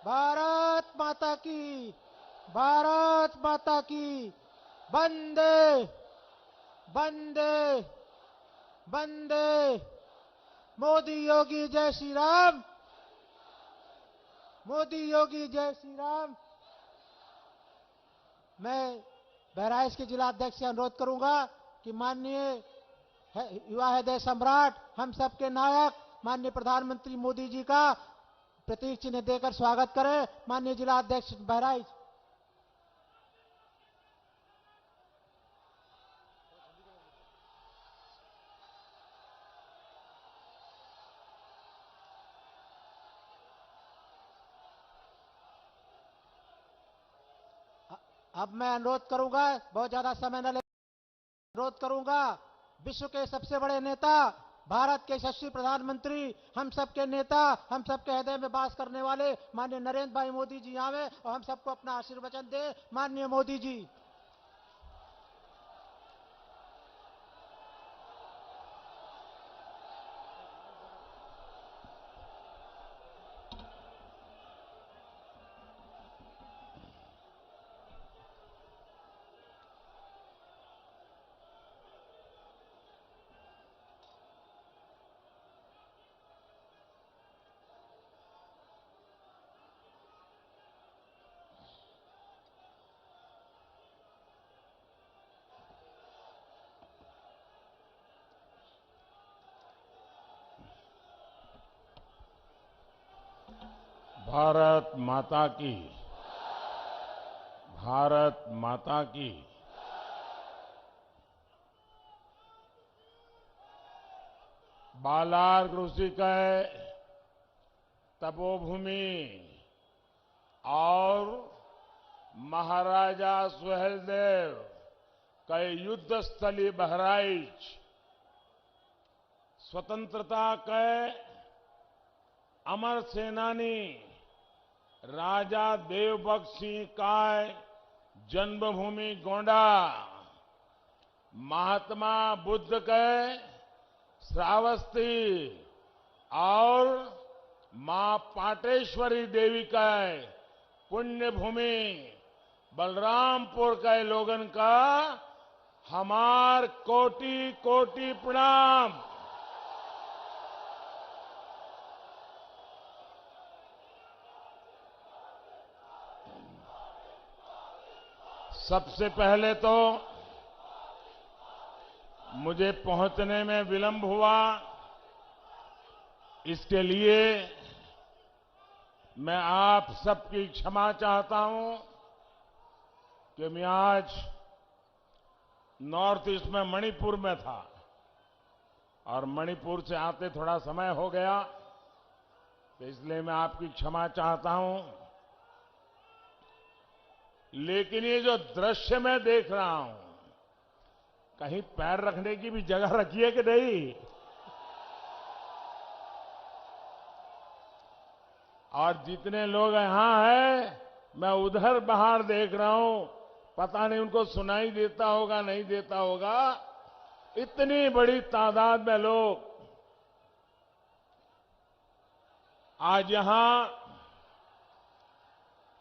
भारत माता की, भारत माता की। वंदे वंदे वंदे। मोदी योगी जय श्री राम, मोदी योगी जय श्री राम। मैं बहराइच के जिला अध्यक्ष से अनुरोध करूंगा कि माननीय युवा हृदय सम्राट, हम सबके नायक माननीय प्रधानमंत्री मोदी जी का प्रतीक चिन्ह देकर स्वागत करें। माननीय जिला अध्यक्ष बहराइच। अब मैं अनुरोध करूंगा, बहुत ज्यादा समय न ले, अनुरोध करूंगा विश्व के सबसे बड़े नेता, भारत के यशस्वी प्रधानमंत्री, हम सबके नेता, हम सबके हृदय में वास करने वाले माननीय नरेंद्र भाई मोदी जी आवे और हम सबको अपना आशीर्वचन दे। माननीय मोदी जी। भारत माता की, भारत माता की। बालार ऋषि के तपोभूमि और महाराजा सुहेलदेव के युद्ध स्थली बहराइच स्वतंत्रता के अमर सेनानी राजा देवभक्त सिंह का जन्मभूमि गोंडा, महात्मा बुद्ध के श्रावस्ती और मां पाटेश्वरी देवी का पुण्य भूमि बलरामपुर के लोगन का हमार कोटि कोटि प्रणाम। सबसे पहले तो मुझे पहुंचने में विलंब हुआ, इसके लिए मैं आप सबकी क्षमा चाहता हूं कि मैं आज नॉर्थ ईस्ट में मणिपुर में था और मणिपुर से आते थोड़ा समय हो गया, तो इसलिए मैं आपकी क्षमा चाहता हूं। लेकिन ये जो दृश्य मैं देख रहा हूं, कहीं पैर रखने की भी जगह रखी है कि नहीं? और जितने लोग यहां हैं, मैं उधर बाहर देख रहा हूं, पता नहीं उनको सुनाई देता होगा नहीं देता होगा, इतनी बड़ी तादाद में लोग आज यहां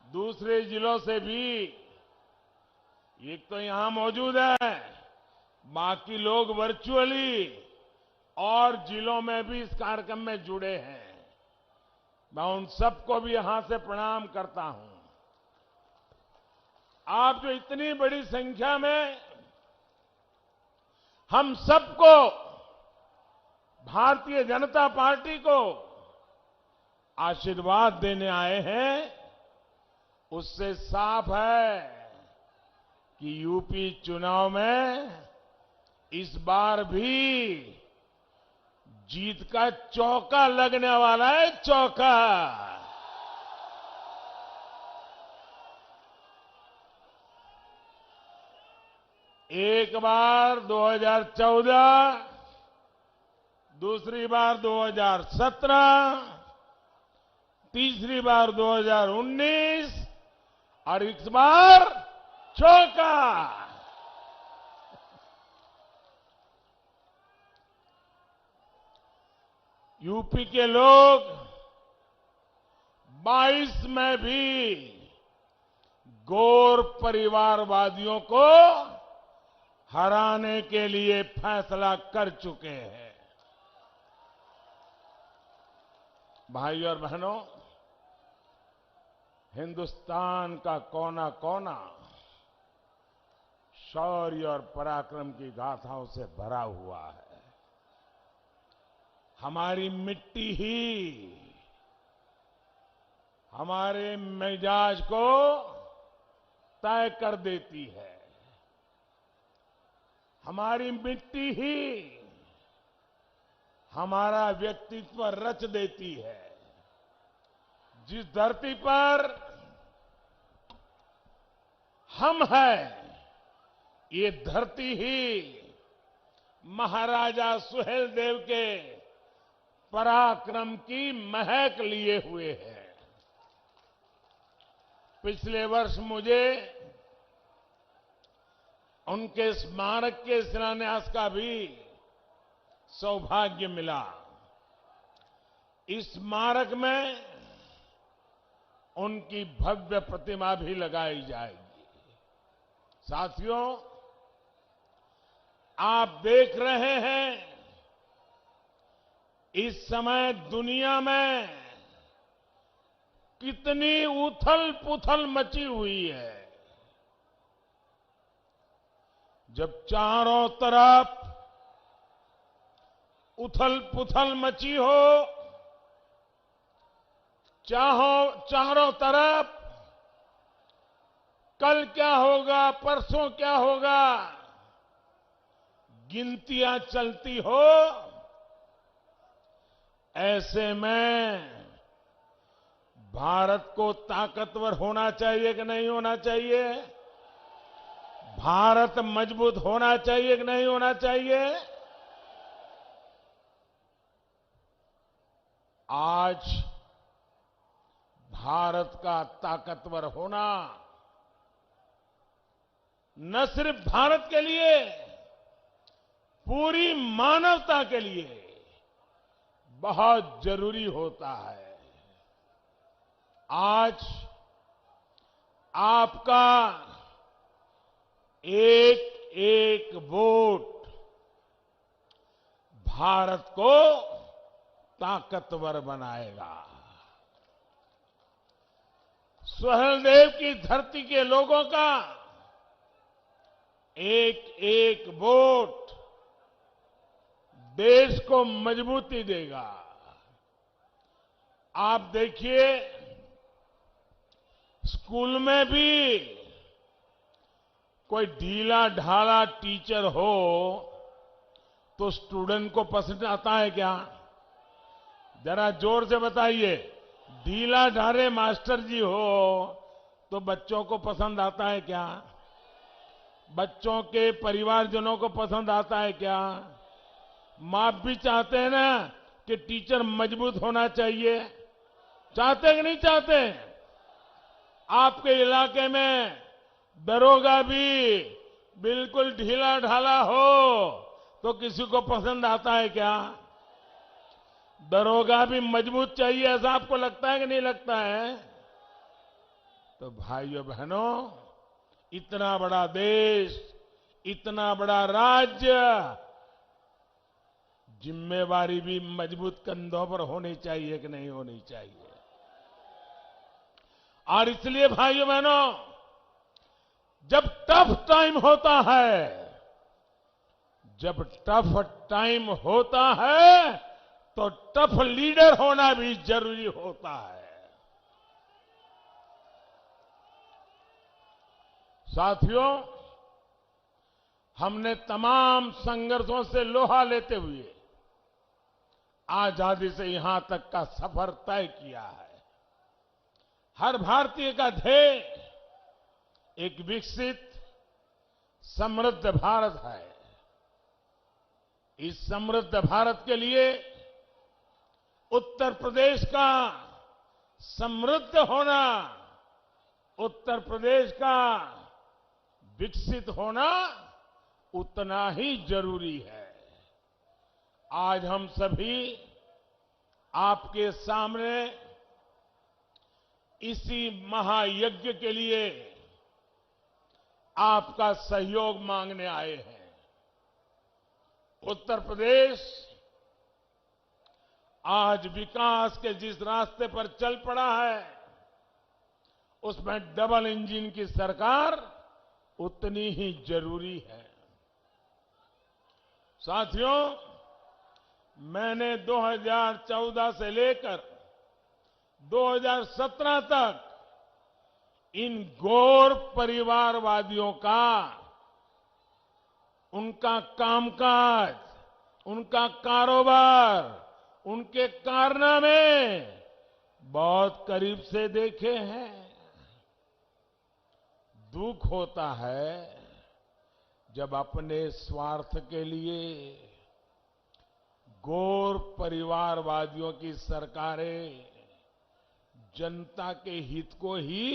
दूसरे जिलों से भी एक तो यहां मौजूद है, बाकी लोग वर्चुअली और जिलों में भी इस कार्यक्रम में जुड़े हैं। मैं उन सबको भी यहां से प्रणाम करता हूं। आप जो इतनी बड़ी संख्या में हम सबको, भारतीय जनता पार्टी को आशीर्वाद देने आए हैं, उससे साफ है कि यूपी चुनाव में इस बार भी जीत का चौका लगने वाला है, चौका। एक बार 2014, दूसरी बार 2017, तीसरी बार 2019 और इस बार चौका। यूपी के लोग 22 में भी गौर परिवारवादियों को हराने के लिए फैसला कर चुके हैं। भाइयों और बहनों, हिंदुस्तान का कोना कोना शौर्य और पराक्रम की गाथाओं से भरा हुआ है। हमारी मिट्टी ही हमारे मिजाज को तय कर देती है। हमारी मिट्टी ही हमारा व्यक्तित्व रच देती है। जिस धरती पर हम हैं, ये धरती ही महाराजा सुहेलदेव के पराक्रम की महक लिए हुए है। पिछले वर्ष मुझे उनके स्मारक के शिलान्यास का भी सौभाग्य मिला। इस स्मारक में उनकी भव्य प्रतिमा भी लगाई जाएगी। साथियों, आप देख रहे हैं इस समय दुनिया में कितनी उथल पुथल मची हुई है। जब चारों तरफ उथल पुथल मची हो, चारों तरफ कल क्या होगा, परसों क्या होगा, गिनतियां चलती हो, ऐसे में भारत को ताकतवर होना चाहिए कि नहीं होना चाहिए? भारत मजबूत होना चाहिए कि नहीं होना चाहिए? आज भारत का ताकतवर होना न सिर्फ भारत के लिए, पूरी मानवता के लिए बहुत जरूरी होता है। आज आपका एक एक वोट भारत को ताकतवर बनाएगा। सुहेलदेव की धरती के लोगों का एक एक वोट देश को मजबूती देगा। आप देखिए, स्कूल में भी कोई ढीला ढाला टीचर हो तो स्टूडेंट को पसंद आता है क्या? जरा जोर से बताइए। ढीला ढाले मास्टर जी हो तो बच्चों को पसंद आता है क्या? बच्चों के परिवारजनों को पसंद आता है क्या? माँ भी चाहते हैं ना कि टीचर मजबूत होना चाहिए। चाहते कि नहीं चाहते? आपके इलाके में दरोगा भी बिल्कुल ढीला ढाला हो तो किसी को पसंद आता है क्या? दरोगा भी मजबूत चाहिए, ऐसा आपको लगता है कि नहीं लगता है? तो भाइयों बहनों, इतना बड़ा देश, इतना बड़ा राज्य, जिम्मेवारी भी मजबूत कंधों पर होनी चाहिए कि नहीं होनी चाहिए? और इसलिए भाइयों बहनों, जब टफ टाइम होता है, जब टफ टाइम होता है तो टफ लीडर होना भी जरूरी होता है। साथियों, हमने तमाम संघर्षों से लोहा लेते हुए आजादी से यहां तक का सफर तय किया है। हर भारतीय का ध्येय एक विकसित समृद्ध भारत है। इस समृद्ध भारत के लिए उत्तर प्रदेश का समृद्ध होना, उत्तर प्रदेश का विकसित होना उतना ही जरूरी है। आज हम सभी आपके सामने इसी महायज्ञ के लिए आपका सहयोग मांगने आए हैं। उत्तर प्रदेश आज विकास के जिस रास्ते पर चल पड़ा है, उसमें डबल इंजन की सरकार उतनी ही जरूरी है। साथियों, मैंने 2014 से लेकर 2017 तक इन गौर परिवारवादियों का, उनका कामकाज, उनका कारोबार, उनके कारनामे बहुत करीब से देखे हैं। दुख होता है जब अपने स्वार्थ के लिए गौर परिवारवादियों की सरकारें जनता के हित को ही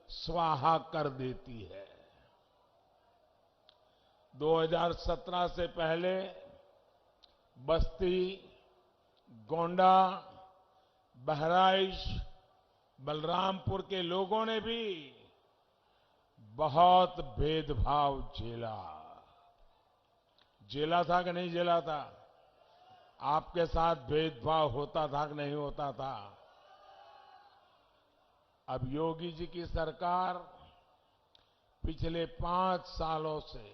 स्वाहा कर देती है। 2017 से पहले बस्ती, गोंडा, बहराइच, बलरामपुर के लोगों ने भी बहुत भेदभाव झेला था कि नहीं झेला था? आपके साथ भेदभाव होता था कि नहीं होता था? अब योगी जी की सरकार पिछले 5 सालों से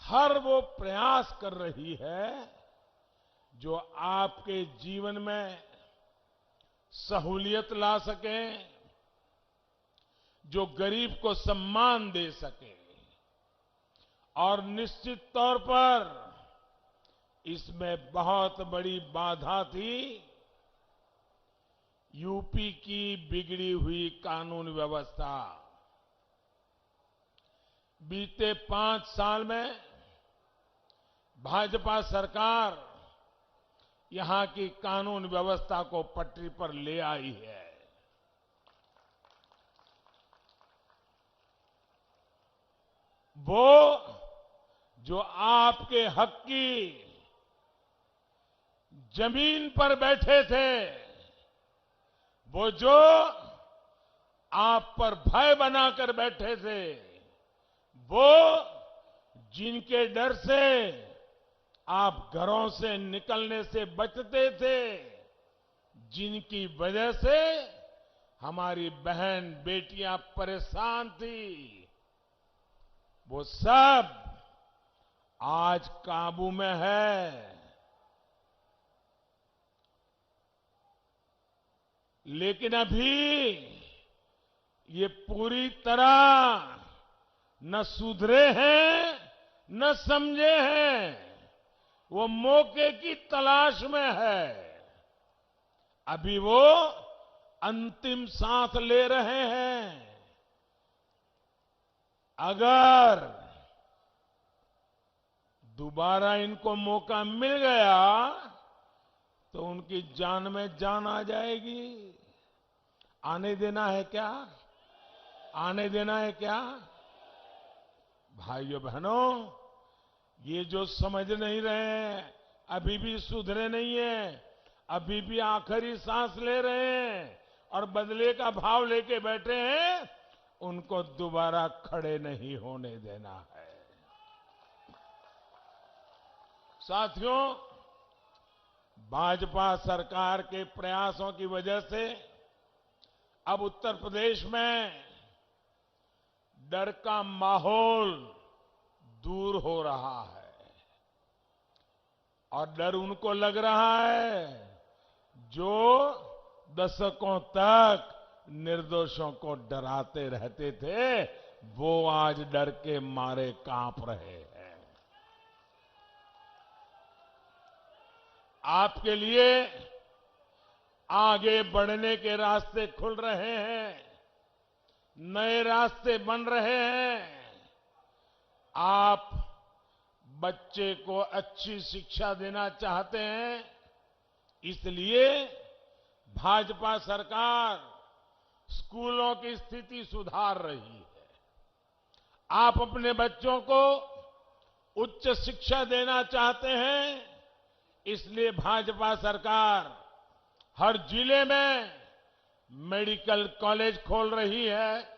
हर वो प्रयास कर रही है जो आपके जीवन में सहूलियत ला सके, जो गरीब को सम्मान दे सके। और निश्चित तौर पर इसमें बहुत बड़ी बाधा थी यूपी की बिगड़ी हुई कानून व्यवस्था। बीते 5 साल में भाजपा सरकार यहां की कानून व्यवस्था को पटरी पर ले आई है। वो जो आपके हक की जमीन पर बैठे थे, वो जो आप पर भय बनाकर बैठे थे, वो जिनके डर से आप घरों से निकलने से बचते थे, जिनकी वजह से हमारी बहन बेटियां परेशान थी, वो सब आज काबू में है। लेकिन अभी ये पूरी तरह न सुधरे हैं न समझे हैं। वो मौके की तलाश में है। अभी वो अंतिम सांस ले रहे हैं। अगर दोबारा इनको मौका मिल गया तो उनकी जान में जान आ जाएगी। आने देना है क्या? आने देना है क्या? भाइयों बहनों, ये जो समझ नहीं रहे हैं, अभी भी सुधरे नहीं है, अभी भी आखिरी सांस ले रहे हैं और बदले का भाव लेके बैठे हैं, उनको दोबारा खड़े नहीं होने देना है। साथियों, भाजपा सरकार के प्रयासों की वजह से अब उत्तर प्रदेश में डर का माहौल दूर हो रहा है। और डर उनको लग रहा है जो दशकों तक निर्दोषों को डराते रहते थे, वो आज डर के मारे कांप रहे हैं। आपके लिए आगे बढ़ने के रास्ते खुल रहे हैं, नए रास्ते बन रहे हैं। आप बच्चे को अच्छी शिक्षा देना चाहते हैं, इसलिए भाजपा सरकार स्कूलों की स्थिति सुधार रही है। आप अपने बच्चों को उच्च शिक्षा देना चाहते हैं, इसलिए भाजपा सरकार हर जिले में मेडिकल कॉलेज खोल रही है,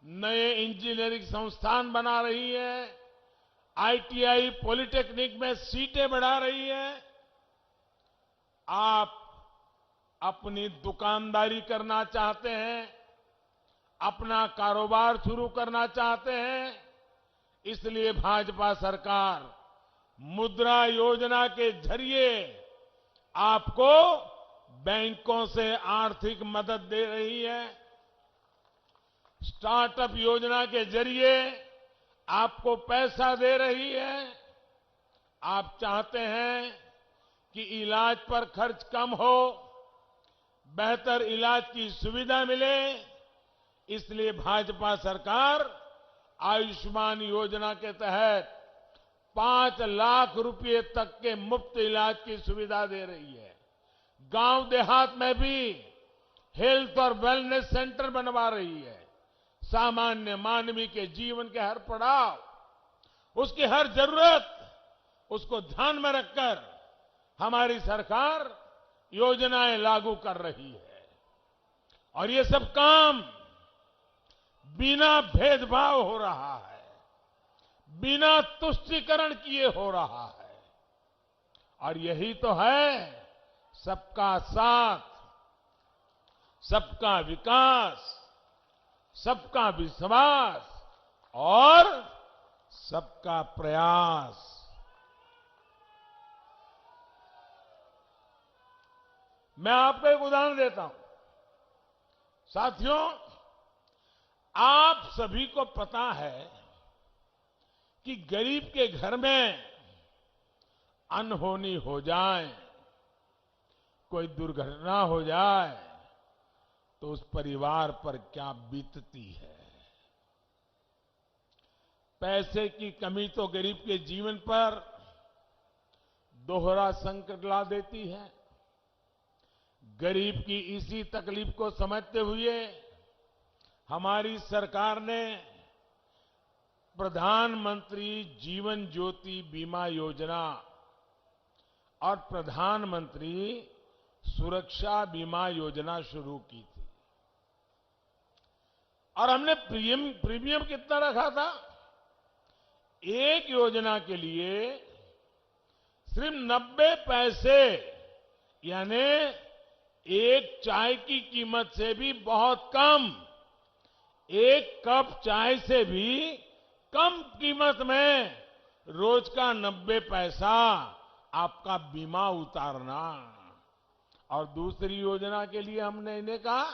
नए इंजीनियरिंग संस्थान बना रही है, आईटीआई पॉलिटेक्निक में सीटें बढ़ा रही है। आप अपनी दुकानदारी करना चाहते हैं, अपना कारोबार शुरू करना चाहते हैं, इसलिए भाजपा सरकार मुद्रा योजना के जरिए आपको बैंकों से आर्थिक मदद दे रही है। स्टार्टअप योजना के जरिए आपको पैसा दे रही है। आप चाहते हैं कि इलाज पर खर्च कम हो, बेहतर इलाज की सुविधा मिले, इसलिए भाजपा सरकार आयुष्मान योजना के तहत 5 लाख रुपए तक के मुफ्त इलाज की सुविधा दे रही है। गांव देहात में भी हेल्थ और वेलनेस सेंटर बनवा रही है। सामान्य मानवी के जीवन के हर पड़ाव, उसकी हर जरूरत, उसको ध्यान में रखकर हमारी सरकार योजनाएं लागू कर रही है। और ये सब काम बिना भेदभाव हो रहा है, बिना तुष्टीकरण किए हो रहा है। और यही तो है सबका साथ, सबका विकास, सबका विश्वास और सबका प्रयास। मैं आपको एक उदाहरण देता हूं। साथियों, आप सभी को पता है कि गरीब के घर में अनहोनी हो जाए, कोई दुर्घटना हो जाए तो उस परिवार पर क्या बीतती है। पैसे की कमी तो गरीब के जीवन पर दोहरा संकट ला देती है। गरीब की इसी तकलीफ को समझते हुए हमारी सरकार ने प्रधानमंत्री जीवन ज्योति बीमा योजना और प्रधानमंत्री सुरक्षा बीमा योजना शुरू की थी। और हमने प्रीमियम कितना रखा था? एक योजना के लिए सिर्फ 90 पैसे, यानी एक चाय की कीमत से भी बहुत कम, एक कप चाय से भी कम कीमत में रोज का 90 पैसा आपका बीमा उतारना। और दूसरी योजना के लिए हमने इन्हें कहा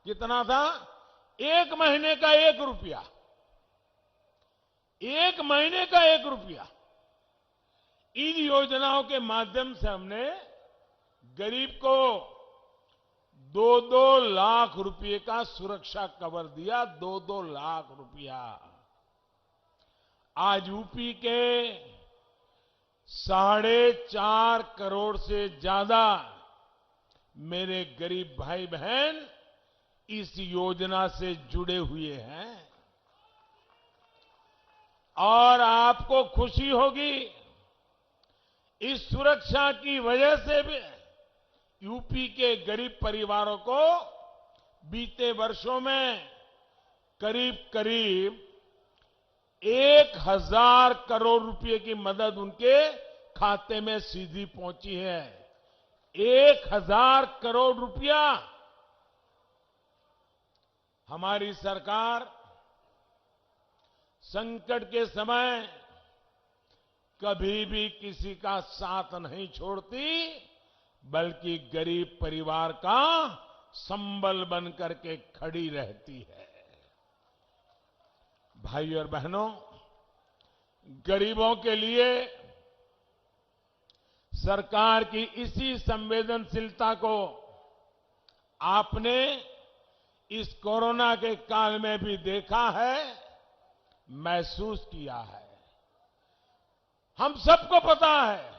कितना था? 1 महीने का 1 रुपया, 1 महीने का 1 रुपया। इन योजनाओं के माध्यम से हमने गरीब को 2-2 लाख रुपए का सुरक्षा कवर दिया। 2-2 लाख रुपया। आज यूपी के 4.5 करोड़ से ज्यादा मेरे गरीब भाई बहन इस योजना से जुड़े हुए हैं। और आपको खुशी होगी, इस सुरक्षा की वजह से भी यूपी के गरीब परिवारों को बीते वर्षों में करीब 1000 करोड़ रुपए की मदद उनके खाते में सीधी पहुंची है। 1000 करोड़ रुपया। हमारी सरकार संकट के समय कभी भी किसी का साथ नहीं छोड़ती, बल्कि गरीब परिवार का संबल बन करके खड़ी रहती है। भाई और बहनों, गरीबों के लिए सरकार की इसी संवेदनशीलता को आपने इस कोरोना के काल में भी देखा है, महसूस किया है। हम सबको पता है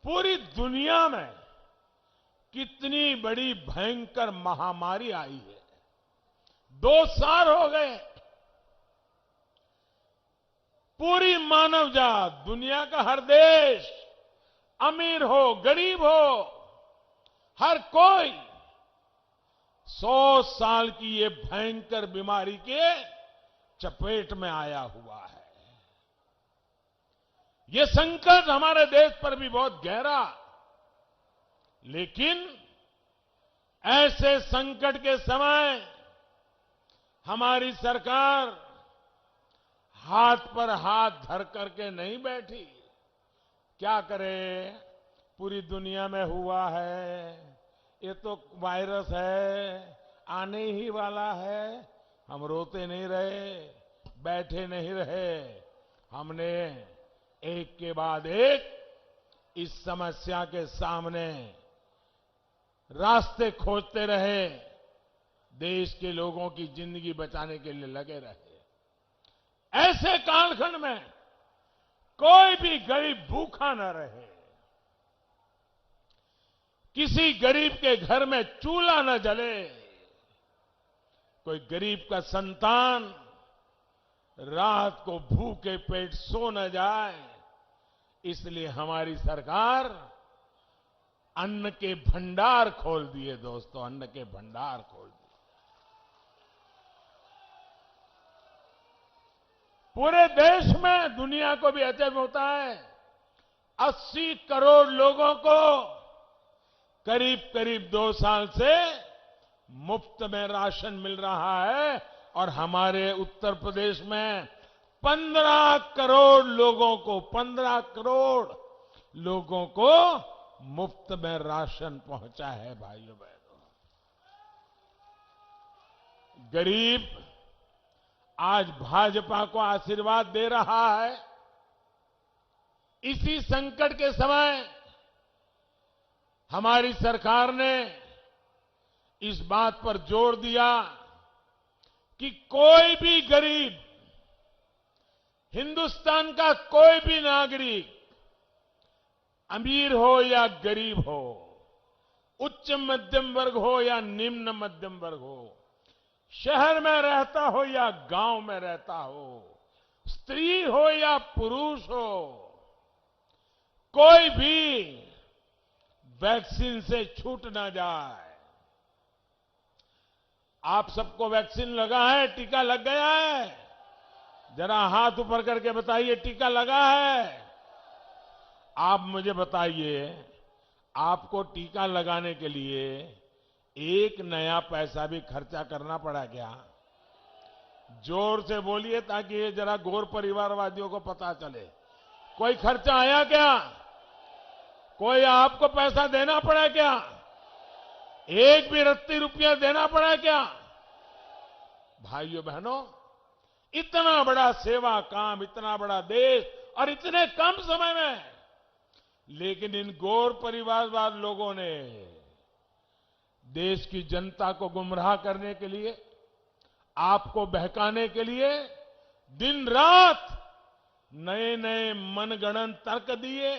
पूरी दुनिया में कितनी बड़ी भयंकर महामारी आई है। 2 साल हो गए। पूरी मानव जात, दुनिया का हर देश, अमीर हो गरीब हो, हर कोई 100 साल की ये भयंकर बीमारी के चपेट में आया हुआ है। ये संकट हमारे देश पर भी बहुत गहरा, लेकिन ऐसे संकट के समय हमारी सरकार हाथ पर हाथ धर करके नहीं बैठी। क्या करे, पूरी दुनिया में हुआ है, ये तो वायरस है, आने ही वाला है। हम रोते नहीं रहे, बैठे नहीं रहे, हमने एक के बाद एक इस समस्या के सामने रास्ते खोजते रहे, देश के लोगों की जिंदगी बचाने के लिए लगे रहे। ऐसे कालखंड में कोई भी गरीब भूखा न रहे, किसी गरीब के घर में चूल्हा न जले, कोई गरीब का संतान रात को भूखे पेट सो न जाए, इसलिए हमारी सरकार अन्न के भंडार खोल दिए। दोस्तों, अन्न के भंडार खोल दिए। पूरे देश में, दुनिया को भी अचंभ होता है, 80 करोड़ लोगों को करीब करीब 2 साल से मुफ्त में राशन मिल रहा है, और हमारे उत्तर प्रदेश में 15 करोड़ लोगों को मुफ्त में राशन पहुंचा है। भाइयों बहनों, गरीब आज भाजपा को आशीर्वाद दे रहा है। इसी संकट के समय हमारी सरकार ने इस बात पर जोर दिया कि कोई भी गरीब, हिंदुस्तान का कोई भी नागरिक, अमीर हो या गरीब हो, उच्च मध्यम वर्ग हो या निम्न मध्यम वर्ग हो, शहर में रहता हो या गांव में रहता हो, स्त्री हो या पुरुष हो, कोई भी वैक्सीन से छूट ना जाए। आप सबको वैक्सीन लगा है, टीका लग गया है? जरा हाथ ऊपर करके बताइए, टीका लगा है? आप मुझे बताइए, आपको टीका लगाने के लिए एक नया पैसा भी खर्चा करना पड़ा क्या? जोर से बोलिए ताकि ये जरा गौर परिवारवादियों को पता चले। कोई खर्चा आया क्या? कोई आपको पैसा देना पड़ा क्या? एक भी रत्ती रुपया देना पड़ा क्या? भाइयों बहनों, इतना बड़ा सेवा काम, इतना बड़ा देश और इतने कम समय में, लेकिन इन गौर परिवारवाद लोगों ने देश की जनता को गुमराह करने के लिए, आपको बहकाने के लिए दिन रात नए नए मनगढ़ंत तर्क दिए,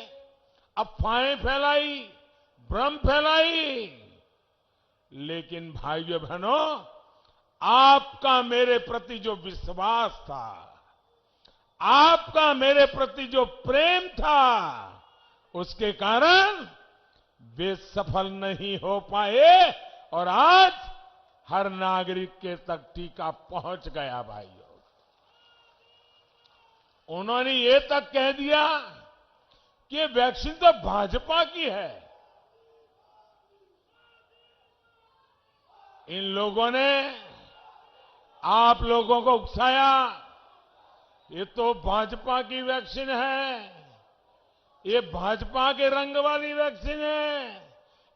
अफवाहें फैलाई, भ्रम फैलाई। लेकिन भाइयों बहनों, आपका मेरे प्रति जो विश्वास था, आपका मेरे प्रति जो प्रेम था, उसके कारण वे सफल नहीं हो पाए, और आज हर नागरिक के तक टीका पहुंच गया। भाइयों, उन्होंने ये तक कह दिया कि ये वैक्सीन तो भाजपा की है। इन लोगों ने आप लोगों को उकसाया, ये तो भाजपा की वैक्सीन है, ये भाजपा के रंग वाली वैक्सीन है,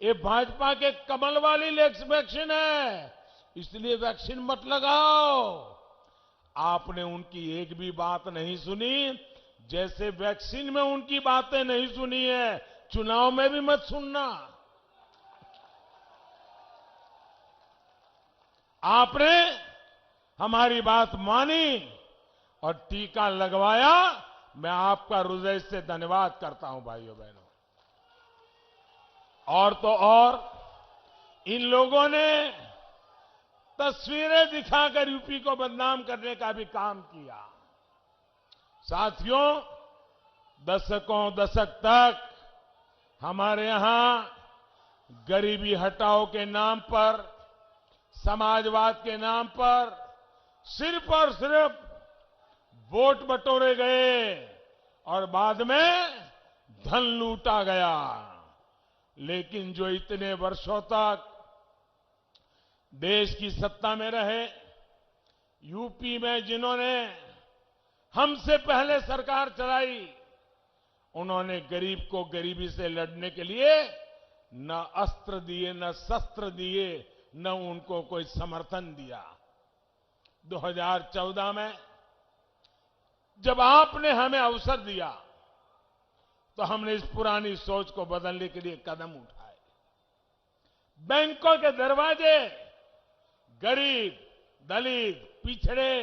ये भाजपा के कमल वाली वैक्सीन है, इसलिए वैक्सीन मत लगाओ। आपने उनकी एक भी बात नहीं सुनी। जैसे वैक्सीन में उनकी बातें नहीं सुनी है, चुनाव में भी मत सुनना। आपने हमारी बात मानी और टीका लगवाया। मैं आपका हृदय से धन्यवाद करता हूं भाइयों बहनों। और तो और, इन लोगों ने तस्वीरें दिखाकर यूपी को बदनाम करने का भी काम किया। साथियों, दशक तक हमारे यहां गरीबी हटाओ के नाम पर समाजवाद के नाम पर सिर्फ और सिर्फ वोट बटोरे गए और बाद में धन लूटा गया। लेकिन जो इतने वर्षों तक देश की सत्ता में रहे, यूपी में जिन्होंने हमसे पहले सरकार चलाई, उन्होंने गरीब को गरीबी से लड़ने के लिए न अस्त्र दिए, न शस्त्र दिए, न उनको कोई समर्थन दिया। 2014 में जब आपने हमें अवसर दिया तो हमने इस पुरानी सोच को बदलने के लिए कदम उठाए। बैंकों के दरवाजे गरीब, दलित, पिछड़े,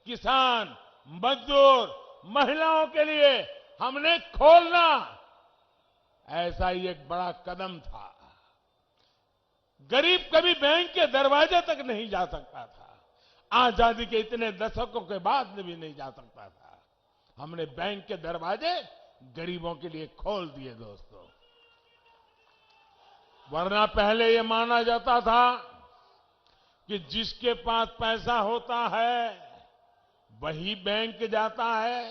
किसान, मजदूर, महिलाओं के लिए हमने खोलना, ऐसा ही एक बड़ा कदम था। गरीब कभी बैंक के दरवाजे तक नहीं जा सकता था। आजादी के इतने दशकों के बाद भी नहीं जा सकता था। हमने बैंक के दरवाजे गरीबों के लिए खोल दिए दोस्तों। वरना पहले ये माना जाता था कि जिसके पास पैसा होता है वही बैंक जाता है,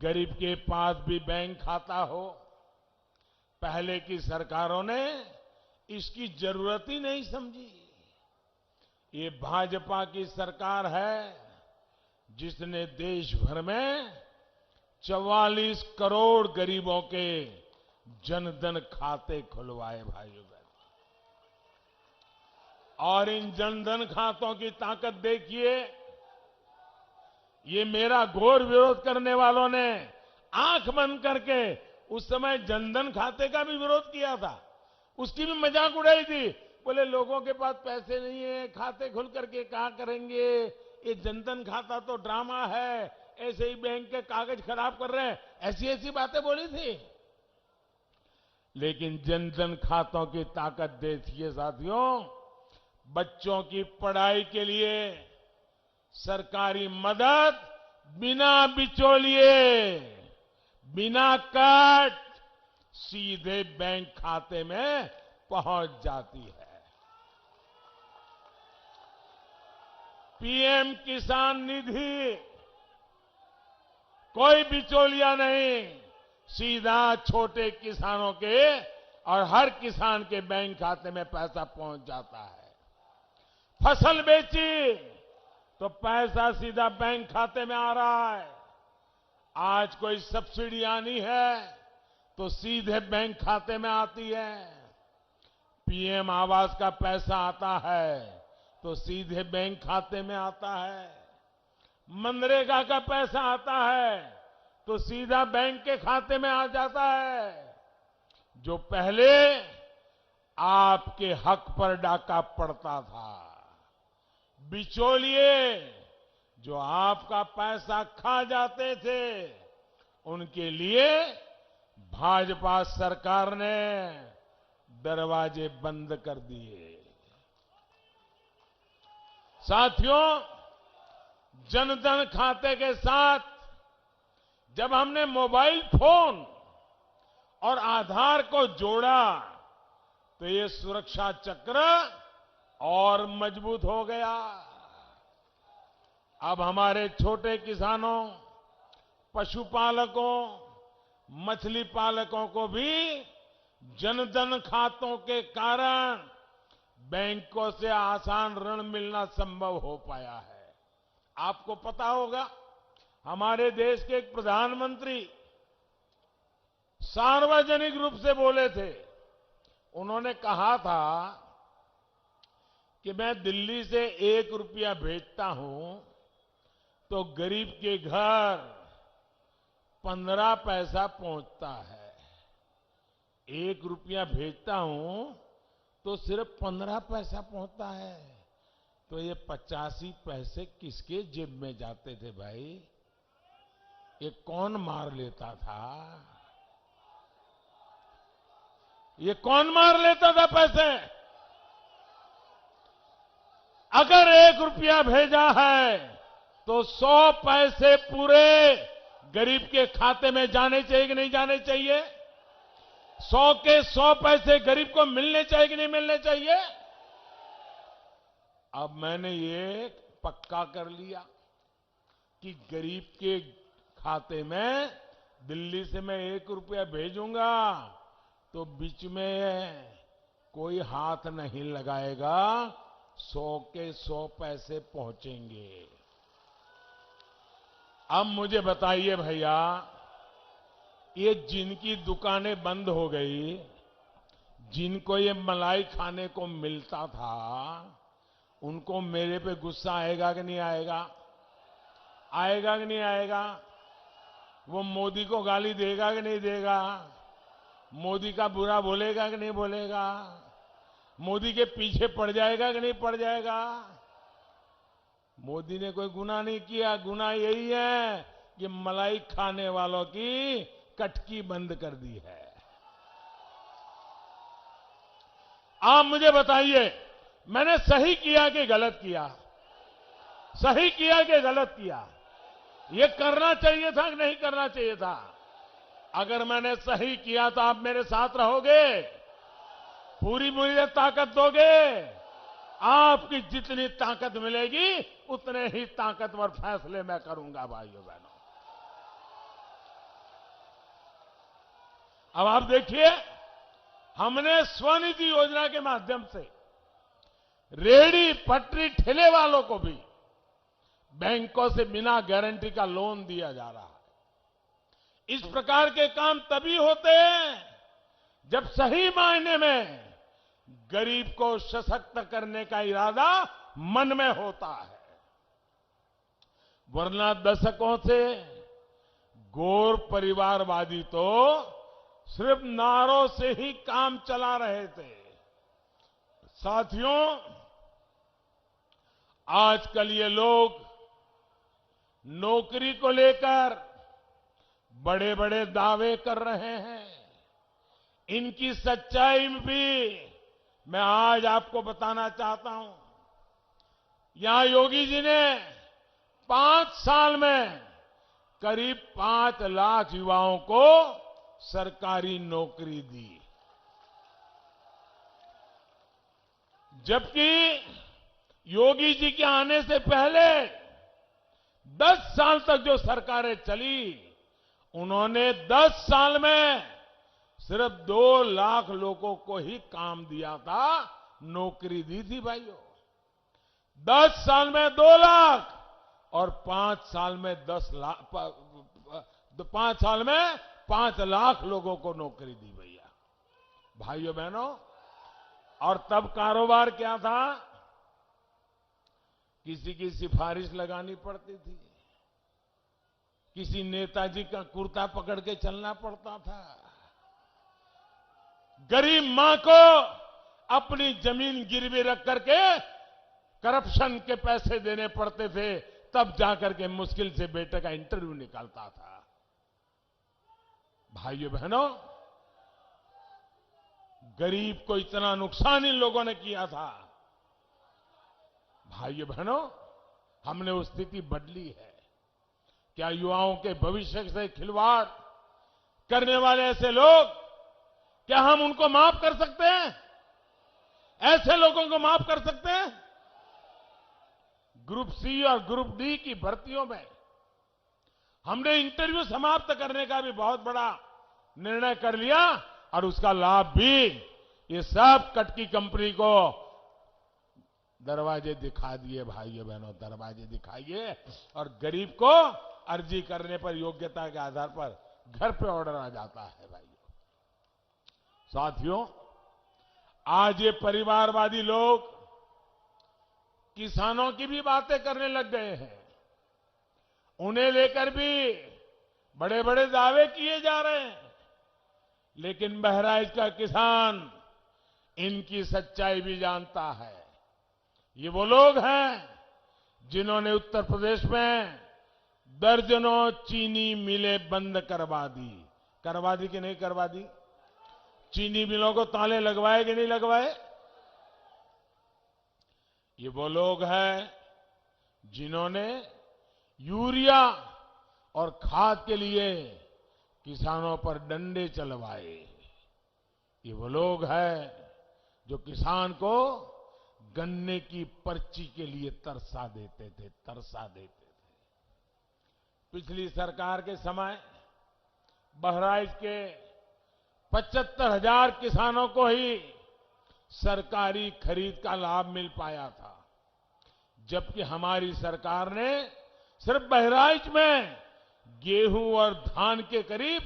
गरीब के पास भी बैंक खाता हो। पहले की सरकारों ने इसकी जरूरत ही नहीं समझी। ये भाजपा की सरकार है जिसने देश भर में 44 करोड़ गरीबों के जनधन खाते खुलवाए भाइयों बहनों। और इन जनधन खातों की ताकत देखिए। ये मेरा घोर विरोध करने वालों ने आंख बंद करके उस समय जनधन खाते का भी विरोध किया था, उसकी भी मजाक उड़ाई थी। बोले लोगों के पास पैसे नहीं है, खाते खुल करके क्या करेंगे, ये जनधन खाता तो ड्रामा है, ऐसे ही बैंक के कागज खराब कर रहे हैं, ऐसी ऐसी बातें बोली थी। लेकिन जनधन खातों की ताकत देखिए साथियों। बच्चों की पढ़ाई के लिए सरकारी मदद बिना बिचौलिए, बिना कट, सीधे बैंक खाते में पहुंच जाती है। पीएम किसान निधि, कोई बिचौलिया नहीं, सीधा छोटे किसानों के और हर किसान के बैंक खाते में पैसा पहुंच जाता है। फसल बेची तो पैसा सीधा बैंक खाते में आ रहा है। आज कोई सब्सिडी आनी है तो सीधे बैंक खाते में आती है। पीएम आवास का पैसा आता है तो सीधे बैंक खाते में आता है। मनरेगा का पैसा आता है तो सीधा बैंक के खाते में आ जाता है। जो पहले आपके हक पर डाका पड़ता था, बिचौलिए जो आपका पैसा खा जाते थे, उनके लिए भाजपा सरकार ने दरवाजे बंद कर दिए। साथियों, जनधन खाते के साथ जब हमने मोबाइल फोन और आधार को जोड़ा तो ये सुरक्षा चक्र और मजबूत हो गया। अब हमारे छोटे किसानों, पशुपालकों, मछली पालकों को भी जनधन खातों के कारण बैंकों से आसान ऋण मिलना संभव हो पाया है। आपको पता होगा, हमारे देश के एक प्रधानमंत्री सार्वजनिक रूप से बोले थे। उन्होंने कहा था कि मैं दिल्ली से 1 रुपया भेजता हूं तो गरीब के घर 15 पैसा पहुंचता है। 1 रुपया भेजता हूं तो सिर्फ 15 पैसा पहुंचता है। तो ये 85 पैसे किसके जेब में जाते थे भाई? ये कौन मार लेता था? ये कौन मार लेता था पैसे? अगर 1 रुपया भेजा है तो 100 पैसे पूरे गरीब के खाते में जाने चाहिए कि नहीं जाने चाहिए? 100 के 100 पैसे गरीब को मिलने चाहिए कि नहीं मिलने चाहिए? अब मैंने ये पक्का कर लिया कि गरीब के खाते में दिल्ली से मैं 1 रुपया भेजूंगा तो बीच में कोई हाथ नहीं लगाएगा, 100 के 100 पैसे पहुंचेंगे। अब मुझे बताइए भैया, ये जिनकी दुकानें बंद हो गई, जिनको ये मलाई खाने को मिलता था, उनको मेरे पे गुस्सा आएगा कि नहीं आएगा? आएगा कि नहीं आएगा? वो मोदी को गाली देगा कि नहीं देगा? मोदी का बुरा बोलेगा कि नहीं बोलेगा? मोदी के पीछे पड़ जाएगा कि नहीं पड़ जाएगा? मोदी ने कोई गुनाह नहीं किया, गुनाह यही है कि मलाई खाने वालों की कटकी बंद कर दी है। आप मुझे बताइए, मैंने सही किया कि गलत किया? सही किया कि गलत किया? ये करना चाहिए था कि नहीं करना चाहिए था? अगर मैंने सही किया तो आप मेरे साथ रहोगे, पूरी पूरी ताकत दोगे? आपकी जितनी ताकत मिलेगी उतने ही ताकतवर फैसले मैं करूंगा भाइयों बहनों। अब आप देखिए, हमने स्वनिधि योजना के माध्यम से रेहड़ी पटरी ठेले वालों को भी बैंकों से बिना गारंटी का लोन दिया जा रहा है। इस प्रकार के काम तभी होते हैं जब सही मायने में गरीब को सशक्त करने का इरादा मन में होता है। वरना दशकों से गौर परिवारवादी तो सिर्फ नारों से ही काम चला रहे थे। साथियों, आजकल ये लोग नौकरी को लेकर बड़े बड़े दावे कर रहे हैं। इनकी सच्चाई भी मैं आज आपको बताना चाहता हूं। यहां योगी जी ने 5 साल में करीब 5 लाख युवाओं को सरकारी नौकरी दी, जबकि योगी जी के आने से पहले 10 साल तक जो सरकारें चली, उन्होंने 10 साल में सिर्फ 2 लाख लोगों को ही काम दिया था, नौकरी दी थी भाइयों। 10 साल में 2 लाख और 5 साल में 10 लाख, 5 साल में 5 लाख लोगों को नौकरी दी भैया, भाइयों बहनों। और तब कारोबार क्या था? किसी की सिफारिश लगानी पड़ती थी, किसी नेताजी का कुर्ता पकड़ के चलना पड़ता था, गरीब मां को अपनी जमीन गिरवी रख करके करप्शन के पैसे देने पड़ते थे, तब जाकर के मुश्किल से बेटे का इंटरव्यू निकालता था। भाइयों बहनों, गरीब को इतना नुकसान इन लोगों ने किया था। भाइयों बहनों, हमने वो स्थिति बदली है। क्या युवाओं के भविष्य से खिलवाड़ करने वाले ऐसे लोग, क्या हम उनको माफ कर सकते हैं? ऐसे लोगों को माफ कर सकते हैं? ग्रुप सी और ग्रुप डी की भर्तियों में हमने इंटरव्यू समाप्त करने का भी बहुत बड़ा निर्णय कर लिया और उसका लाभ भी ये सब कटकी कंपनी को दरवाजे दिखा दिए। भाइयों बहनों, दरवाजे दिखाइए और गरीब को अर्जी करने पर योग्यता के आधार पर घर पे ऑर्डर आ जाता है। भाइयों साथियों, आज ये परिवारवादी लोग किसानों की भी बातें करने लग गए हैं। उन्हें लेकर भी बड़े बड़े दावे किए जा रहे हैं, लेकिन बहराइच का किसान इनकी सच्चाई भी जानता है। ये वो लोग हैं जिन्होंने उत्तर प्रदेश में दर्जनों चीनी मिलें बंद करवा दी। करवा दी कि नहीं करवा दी? चीनी मिलों को ताले लगवाए कि नहीं लगवाए? ये वो लोग हैं जिन्होंने यूरिया और खाद के लिए किसानों पर डंडे चलवाए। ये वो लोग हैं जो किसान को गन्ने की पर्ची के लिए तरसा देते थे। पिछली सरकार के समय बहराइच के 75,000 किसानों को ही सरकारी खरीद का लाभ मिल पाया था, जबकि हमारी सरकार ने सिर्फ बहराइच में गेहूं और धान के करीब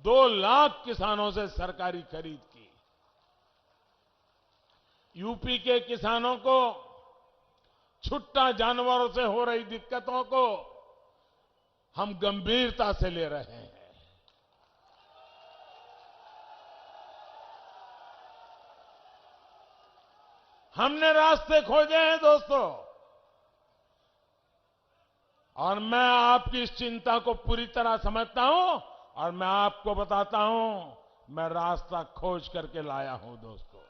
2 लाख किसानों से सरकारी खरीद की। यूपी के किसानों को छुट्टा जानवरों से हो रही दिक्कतों को हम गंभीरता से ले रहे हैं। हमने रास्ते खोजे हैं दोस्तों, और मैं आपकी इस चिंता को पूरी तरह समझता हूं, और मैं आपको बताता हूं, मैं रास्ता खोज करके लाया हूं दोस्तों।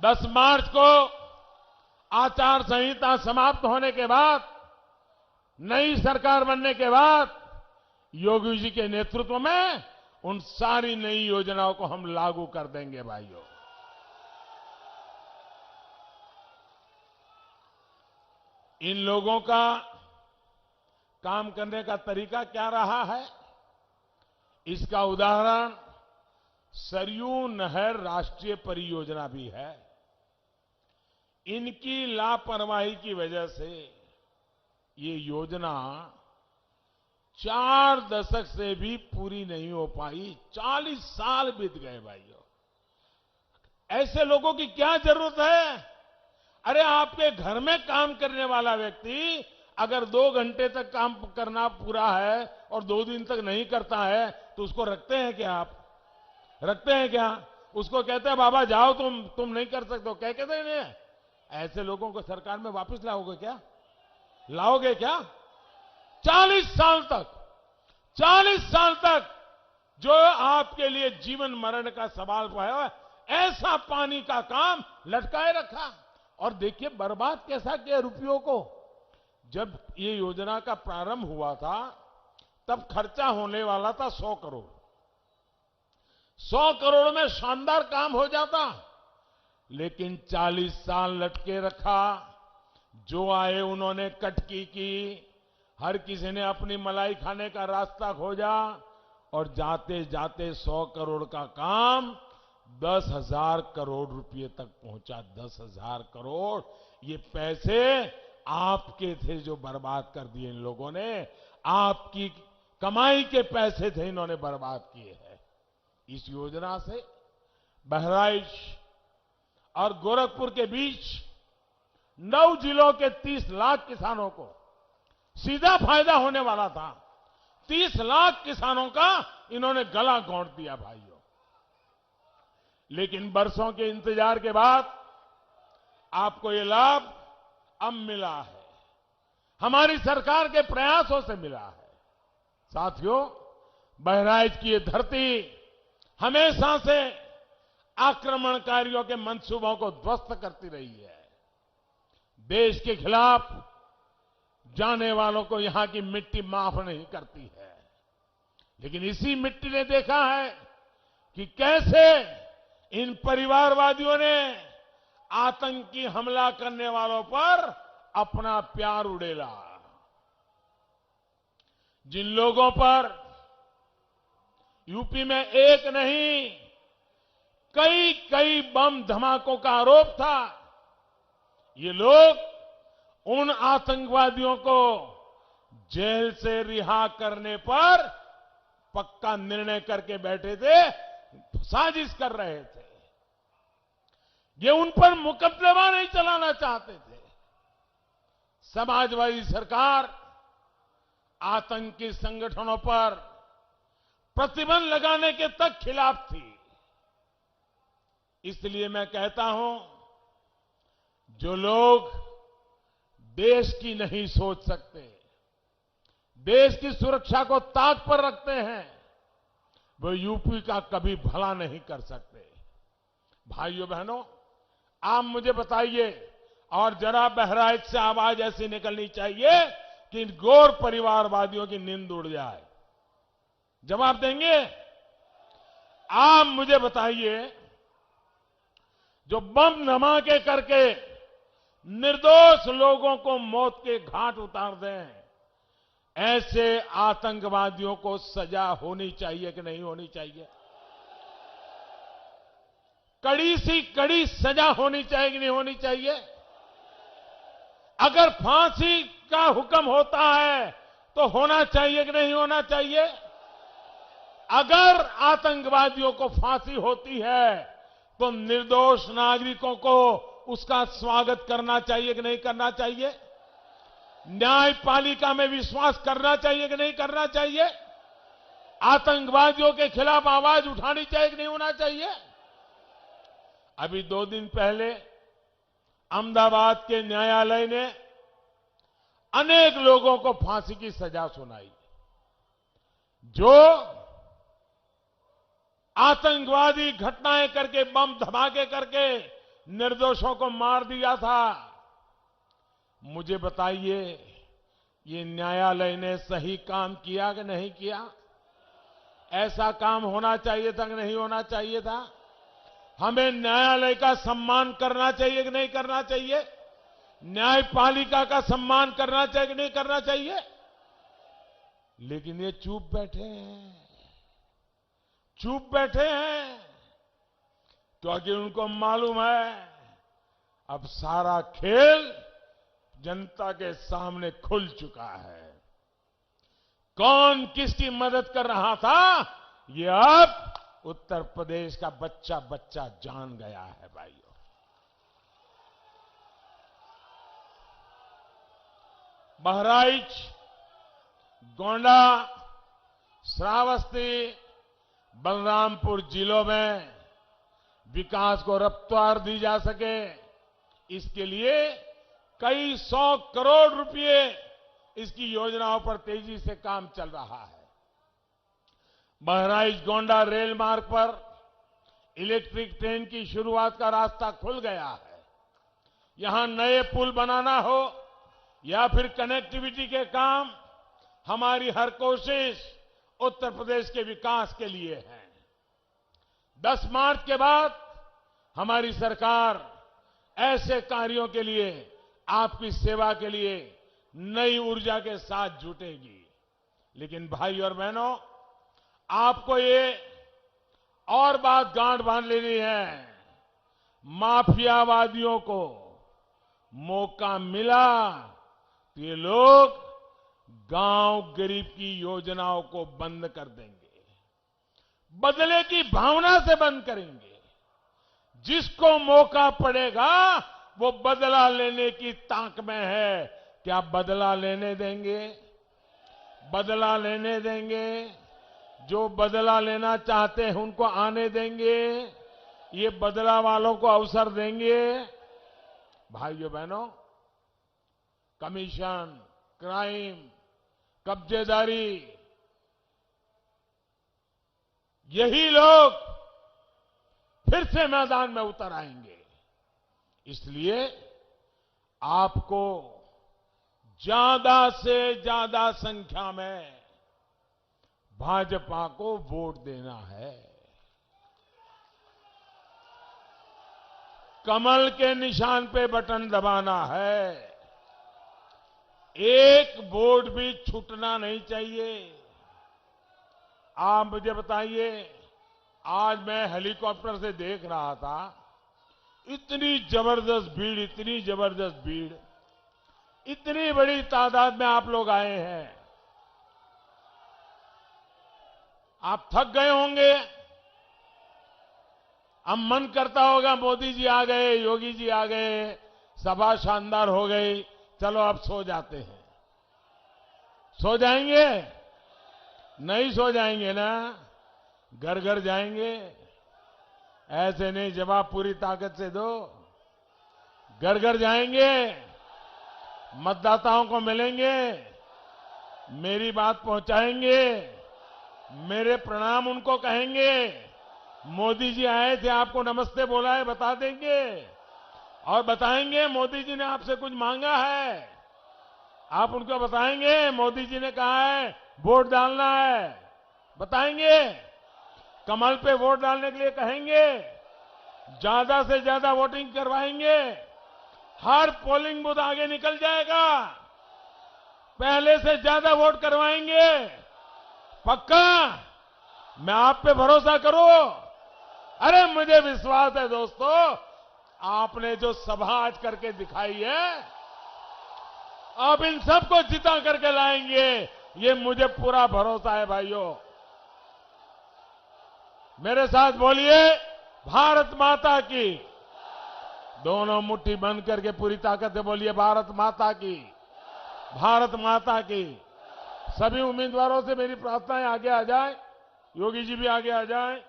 10 मार्च को आचार संहिता समाप्त होने के बाद, नई सरकार बनने के बाद योगी जी के नेतृत्व में उन सारी नई योजनाओं को हम लागू कर देंगे भाइयों। इन लोगों का काम करने का तरीका क्या रहा है, इसका उदाहरण सरयू नहर राष्ट्रीय परियोजना भी है। इनकी लापरवाही की वजह से ये योजना 4 दशक से भी पूरी नहीं हो पाई। 40 साल बीत गए भाइयों। ऐसे लोगों की क्या जरूरत है? अरे आपके घर में काम करने वाला व्यक्ति अगर 2 घंटे तक काम करना पूरा है और 2 दिन तक नहीं करता है, तो उसको रखते हैं क्या? आप रखते हैं क्या? उसको कहते हैं बाबा जाओ, तुम नहीं कर सकते हो, कहते नहीं। ऐसे लोगों को सरकार में वापस लाओगे क्या? लाओगे क्या? 40 साल तक जो आपके लिए जीवन मरण का सवाल है, ऐसा पानी का काम लटकाए रखा। और देखिए बर्बाद कैसा किया रुपयों को। जब ये योजना का प्रारंभ हुआ था, तब खर्चा होने वाला था 100 करोड़। 100 करोड़ में शानदार काम हो जाता, लेकिन 40 साल लटके रखा। जो आए उन्होंने कटकी की, हर किसी ने अपनी मलाई खाने का रास्ता खोजा, और जाते जाते 100 करोड़ का काम 10,000 करोड़ रुपए तक पहुंचा। 10,000 करोड़ ये पैसे आपके थे जो बर्बाद कर दिए इन लोगों ने। आपकी कमाई के पैसे थे, इन्होंने बर्बाद किए हैं। इस योजना से बहराइच और गोरखपुर के बीच 9 जिलों के 30 लाख किसानों को सीधा फायदा होने वाला था। 30 लाख किसानों का इन्होंने गला घोंट दिया भाइयों। लेकिन बरसों के इंतजार के बाद आपको ये लाभ अब मिला है, हमारी सरकार के प्रयासों से मिला है। साथियों, बहराइच की ये धरती हमेशा से आक्रमणकारियों के मंसूबों को ध्वस्त करती रही है। देश के खिलाफ जाने वालों को यहां की मिट्टी माफ नहीं करती है। लेकिन इसी मिट्टी ने देखा है कि कैसे इन परिवारवादियों ने आतंकी हमला करने वालों पर अपना प्यार उड़ेला। जिन लोगों पर यूपी में एक नहीं कई बम धमाकों का आरोप था, ये लोग उन आतंकवादियों को जेल से रिहा करने पर पक्का निर्णय करके बैठे थे, साजिश कर रहे थे। ये उन पर मुकदमा नहीं चलाना चाहते थे। समाजवादी सरकार आतंकी संगठनों पर प्रतिबंध लगाने के तक खिलाफ थी। इसलिए मैं कहता हूं, जो लोग देश की नहीं सोच सकते, देश की सुरक्षा को ताक पर रखते हैं, वो यूपी का कभी भला नहीं कर सकते। भाइयों बहनों, आप मुझे बताइए, और जरा बहराइच से आवाज ऐसी निकलनी चाहिए कि इन गौर परिवारवादियों की नींद उड़ जाए। जवाब देंगे? आप मुझे बताइए, जो बम धमाके करके निर्दोष लोगों को मौत के घाट उतार दें, ऐसे आतंकवादियों को सजा होनी चाहिए कि नहीं होनी चाहिए? कड़ी सी कड़ी सजा होनी चाहिए कि नहीं होनी चाहिए? अगर फांसी का हुक्म होता है तो होना चाहिए कि नहीं होना चाहिए? अगर आतंकवादियों को फांसी होती है तो निर्दोष नागरिकों को उसका स्वागत करना चाहिए कि नहीं करना चाहिए? न्यायपालिका में विश्वास करना चाहिए कि नहीं करना चाहिए? आतंकवादियों के खिलाफ आवाज उठानी चाहिए कि नहीं होना चाहिए? अभी 2 दिन पहले अहमदाबाद के न्यायालय ने अनेक लोगों को फांसी की सजा सुनाई, जो आतंकवादी घटनाएं करके, बम धमाके करके निर्दोषों को मार दिया था। मुझे बताइए, ये न्यायालय ने सही काम किया कि नहीं किया? ऐसा काम होना चाहिए था कि नहीं होना चाहिए था? हमें न्यायालय का सम्मान करना चाहिए कि नहीं करना चाहिए? न्यायपालिका का सम्मान करना चाहिए कि नहीं करना चाहिए? लेकिन ये चुप बैठे हैं, चुप बैठे हैं, क्योंकि उनको मालूम है अब सारा खेल जनता के सामने खुल चुका है। कौन किसकी मदद कर रहा था, ये अब उत्तर प्रदेश का बच्चा बच्चा जान गया है भाइयों। बहराइच, गोंडा, श्रावस्ती, बलरामपुर जिलों में विकास को रफ्तार दी जा सके, इसके लिए कई 100 करोड़ रुपए इसकी योजनाओं पर तेजी से काम चल रहा है। बहराइच गोंडा रेल मार्ग पर इलेक्ट्रिक ट्रेन की शुरुआत का रास्ता खुल गया है। यहां नए पुल बनाना हो या फिर कनेक्टिविटी के काम, हमारी हर कोशिश उत्तर प्रदेश के विकास के लिए है। 10 मार्च के बाद हमारी सरकार ऐसे कार्यों के लिए, आपकी सेवा के लिए नई ऊर्जा के साथ जुटेगी। लेकिन भाई और बहनों, आपको ये और बात गांठ बांध लेनी है, माफियावादियों को मौका मिला तो ये लोग गांव गरीब की योजनाओं को बंद कर देंगे, बदले की भावना से बंद करेंगे। जिसको मौका पड़ेगा वो बदला लेने की ताक में है। क्या बदला लेने देंगे? बदला लेने देंगे? जो बदला लेना चाहते हैं उनको आने देंगे? ये बदला वालों को अवसर देंगे? भाइयों बहनों, कमीशन, क्राइम, कब्जेदारी, यही लोग फिर से मैदान में उतर आएंगे। इसलिए आपको ज्यादा से ज्यादा संख्या में भाजपा को वोट देना है। कमल के निशान पे बटन दबाना है। एक वोट भी छूटना नहीं चाहिए। आप मुझे बताइए, आज मैं हेलीकॉप्टर से देख रहा था, इतनी जबरदस्त भीड़, इतनी जबरदस्त भीड़, इतनी बड़ी तादाद में आप लोग आए हैं। आप थक गए होंगे। अब मन करता होगा मोदी जी आ गए, योगी जी आ गए, सभा शानदार हो गई, चलो अब सो जाते हैं। सो जाएंगे? नहीं सो जाएंगे ना, घर घर जाएंगे। ऐसे नहीं, जवाब पूरी ताकत से दो। घर घर जाएंगे, मतदाताओं को मिलेंगे, मेरी बात पहुंचाएंगे, मेरे प्रणाम उनको कहेंगे। मोदी जी आए थे, आपको नमस्ते बोला है, बता देंगे और बताएंगे मोदी जी ने आपसे कुछ मांगा है। आप उनको बताएंगे मोदी जी ने कहा है वोट डालना है, बताएंगे। कमल पे वोट डालने के लिए कहेंगे। ज्यादा से ज्यादा वोटिंग करवाएंगे। हर पोलिंग बूथ आगे निकल जाएगा। पहले से ज्यादा वोट करवाएंगे। पक्का? मैं आप पे भरोसा करूं? अरे मुझे विश्वास है दोस्तों, आपने जो सभा आज करके दिखाई है, आप इन सबको जिता करके लाएंगे, ये मुझे पूरा भरोसा है भाइयों। मेरे साथ बोलिए, भारत माता की। दोनों मुट्ठी बंद करके पूरी ताकत से बोलिए, भारत माता की, भारत माता की। सभी उम्मीदवारों से मेरी प्रार्थना है, आगे आ जाए। योगी जी भी आगे आ जाए।